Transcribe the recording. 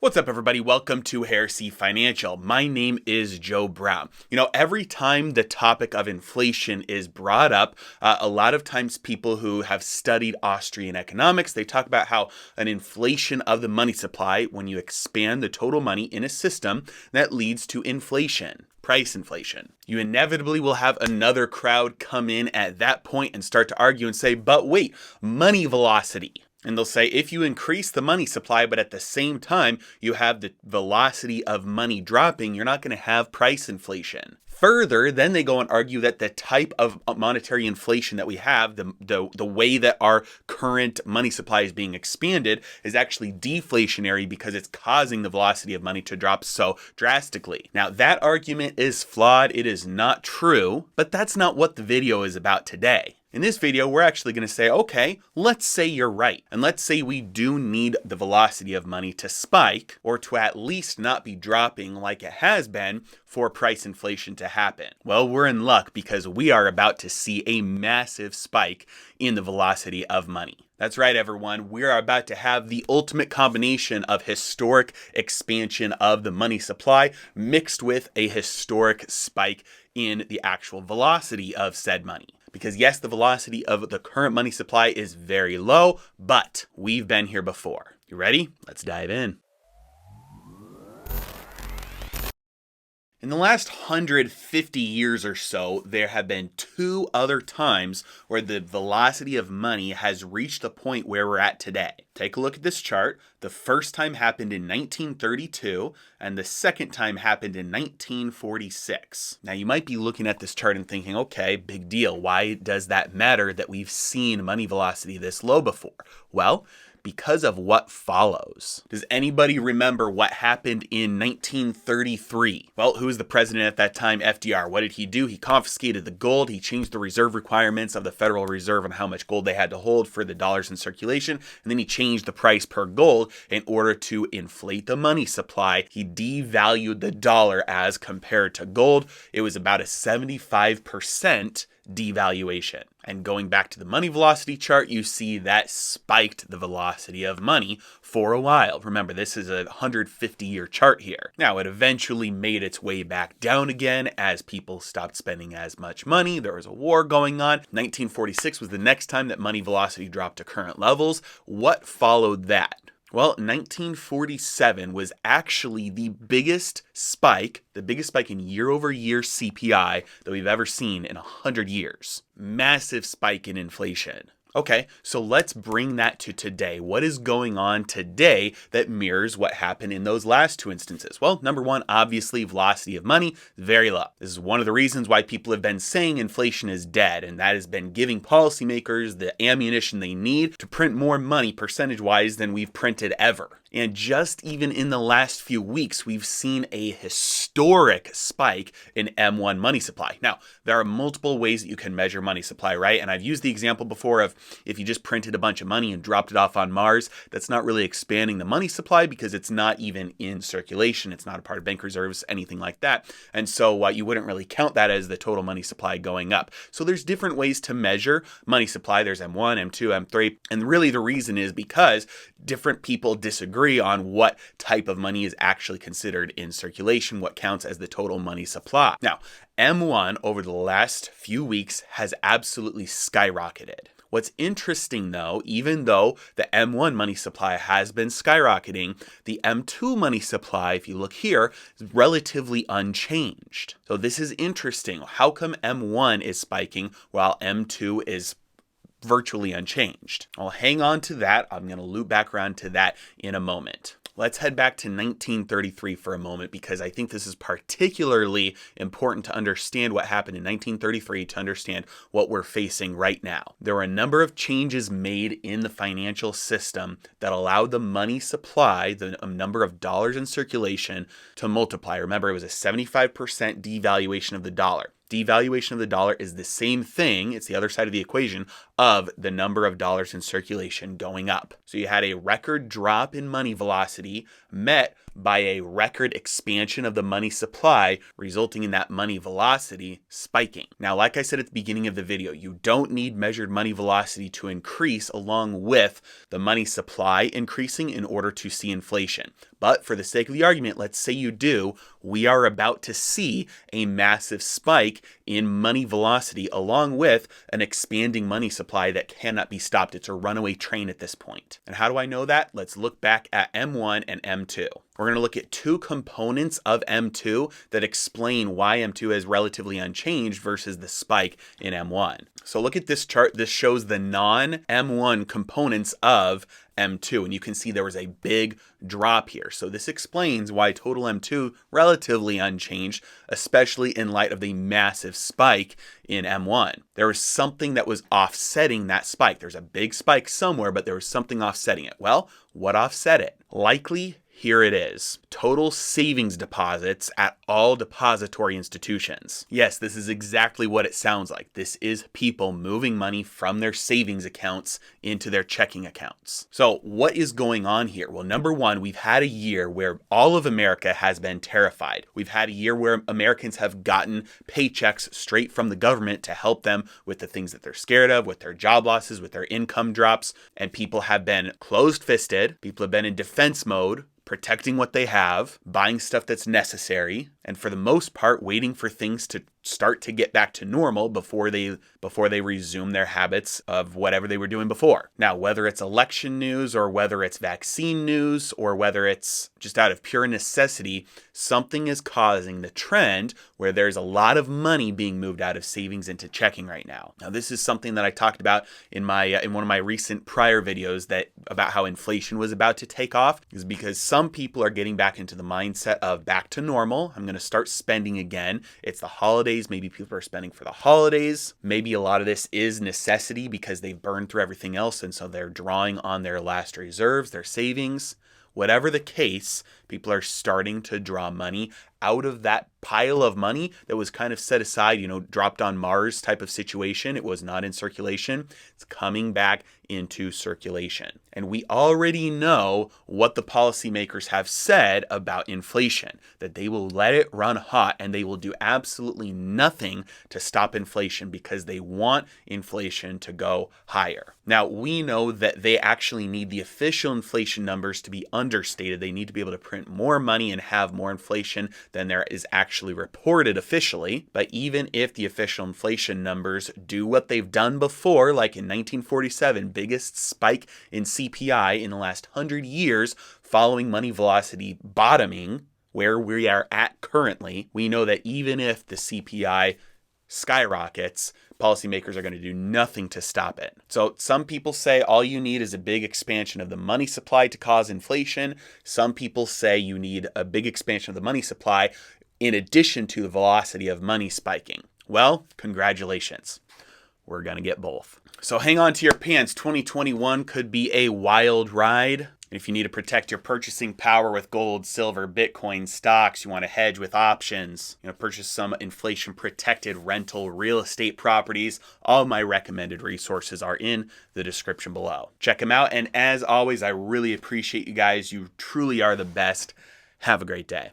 What's up, everybody? Welcome to Heresy Financial. My name is Joe Brown. Every time the topic of inflation is brought up, a lot of times people who have studied Austrian economics, they talk about how an inflation of the money supply, when you expand the total money in a system, that leads to inflation. Price inflation. You inevitably will have another crowd come in at that point and start to argue and say, but wait, money velocity. And they'll say, if you increase the money supply, but at the same time, you have the velocity of money dropping, you're not going to have price inflation. Further, then they go and argue that the type of monetary inflation that we have, the way that our current money supply is being expanded, is actually deflationary because it's causing the velocity of money to drop so drastically. Now, that argument is flawed. It is not true, but that's not what the video is about today. In this video, we're actually going to say, okay, let's say you're right. And let's say we do need the velocity of money to spike, or to at least not be dropping like it has been, for price inflation to happen. Well, we're in luck because we are about to see a massive spike in the velocity of money. That's right, everyone. We are about to have the ultimate combination of historic expansion of the money supply mixed with a historic spike in the actual velocity of said money. Because yes, the velocity of the current money supply is very low, but we've been here before. You ready? Let's dive in. In the last 150 years or so, there have been two other times where the velocity of money has reached the point where we're at today. Take a look at this chart. The first time happened in 1932, and the second time happened in 1946. Now, you might be looking at this chart and thinking, okay, big deal. Why does that matter that we've seen money velocity this low before? Well, because of what follows. Does anybody remember what happened in 1933? Well, who was the president at that time? FDR. What did he do? He confiscated the gold. He changed the reserve requirements of the Federal Reserve on how much gold they had to hold for the dollars in circulation. And then he changed the price per gold in order to inflate the money supply. He devalued the dollar as compared to gold. It was about a 75% devaluation. And going back to the money velocity chart, you see that spiked the velocity of money for a while. Remember, this is a 150-year chart here. Now, it eventually made its way back down again as people stopped spending as much money. There was a war going on. 1946 was the next time that money velocity dropped to current levels. What followed that? Well, 1947 was actually the biggest spike in year-over-year CPI that we've ever seen in 100 years. Massive spike in inflation. Okay, so let's bring that to today. What is going on today that mirrors what happened in those last two instances? Well, number one, obviously, velocity of money, very low. This is one of the reasons why people have been saying inflation is dead, and that has been giving policymakers the ammunition they need to print more money percentage-wise than we've printed ever. And just even in the last few weeks, we've seen a historic spike in M1 money supply. Now, there are multiple ways that you can measure money supply, right? And I've used the example before of if you just printed a bunch of money and dropped it off on Mars, that's not really expanding the money supply because it's not even in circulation. It's not a part of bank reserves, anything like that. And so you wouldn't really count that as the total money supply going up. So there's different ways to measure money supply. There's M1, M2, M3. And really the reason is because different people disagree on what type of money is actually considered in circulation, what counts as the total money supply. Now, M1 over the last few weeks has absolutely skyrocketed. What's interesting though, even though the M1 money supply has been skyrocketing, the M2 money supply, if you look here, is relatively unchanged. So this is interesting. How come M1 is spiking while M2 is virtually unchanged? I'll hang on to that. I'm going to loop back around to that in a moment. Let's head back to 1933 for a moment because I think this is particularly important to understand what happened in 1933 to understand what we're facing right now. There were a number of changes made in the financial system that allowed the money supply, the number of dollars in circulation, to multiply. Remember, it was a 75% devaluation of the dollar. Devaluation of the dollar is the same thing, it's the other side of the equation, of the number of dollars in circulation going up. So you had a record drop in money velocity met by a record expansion of the money supply, resulting in that money velocity spiking. Now, like I said at the beginning of the video, you don't need measured money velocity to increase along with the money supply increasing in order to see inflation. But for the sake of the argument, let's say you do, we are about to see a massive spike in money velocity along with an expanding money supply that cannot be stopped. It's a runaway train at this point. And how do I know that? Let's look back at M1 and M2. We're going to look at two components of M2 that explain why M2 is relatively unchanged versus the spike in M1. So look at this chart. This shows the non-M1 components of M2, and you can see there was a big drop here. So this explains why total M2 relatively unchanged, especially in light of the massive spike in M1. There was something that was offsetting that spike. There's a big spike somewhere, but there was something offsetting it. Well, what offset it? Likely, here it is. Total savings deposits at all depository institutions. Yes, this is exactly what it sounds like. This is people moving money from their savings accounts into their checking accounts. So what is going on here? Well, number one, we've had a year where all of America has been terrified. We've had a year where Americans have gotten paychecks straight from the government to help them with the things that they're scared of, with their job losses, with their income drops, and people have been closed-fisted. People have been in defense mode, protecting what they have, buying stuff that's necessary, and for the most part, waiting for things to start to get back to normal before they resume their habits of whatever they were doing before. Now, whether it's election news or whether it's vaccine news or whether it's just out of pure necessity, something is causing the trend where there's a lot of money being moved out of savings into checking right now. Now, this is something that I talked about in one of my recent prior videos about how inflation was about to take off, is because some people are getting back into the mindset of back to normal. I'm going to start spending again. It's the holidays. Maybe people are spending for the holidays. Maybe a lot of this is necessity because they've burned through everything else, and so they're drawing on their last reserves, their savings. Whatever the case, people are starting to draw money out of that pile of money that was kind of set aside, dropped on Mars type of situation. It was not in circulation. It's coming back into circulation. And we already know what the policymakers have said about inflation, that they will let it run hot and they will do absolutely nothing to stop inflation because they want inflation to go higher. Now, we know that they actually need the official inflation numbers to be understated. They need to be able to print more money and have more inflation than there is actually reported officially. But even if the official inflation numbers do what they've done before, like in 1947, biggest spike in CPI in the last 100 years following money velocity bottoming, where we are at currently, we know that even if the CPI skyrockets, policymakers are going to do nothing to stop it. So some people say all you need is a big expansion of the money supply to cause inflation. Some people say you need a big expansion of the money supply in addition to the velocity of money spiking. Well, congratulations. We're going to get both. So hang on to your pants. 2021 could be a wild ride. If you need to protect your purchasing power with gold, silver, Bitcoin, stocks, you want to hedge with options, purchase some inflation-protected rental real estate properties, all my recommended resources are in the description below. Check them out, and as always, I really appreciate you guys. You truly are the best. Have a great day.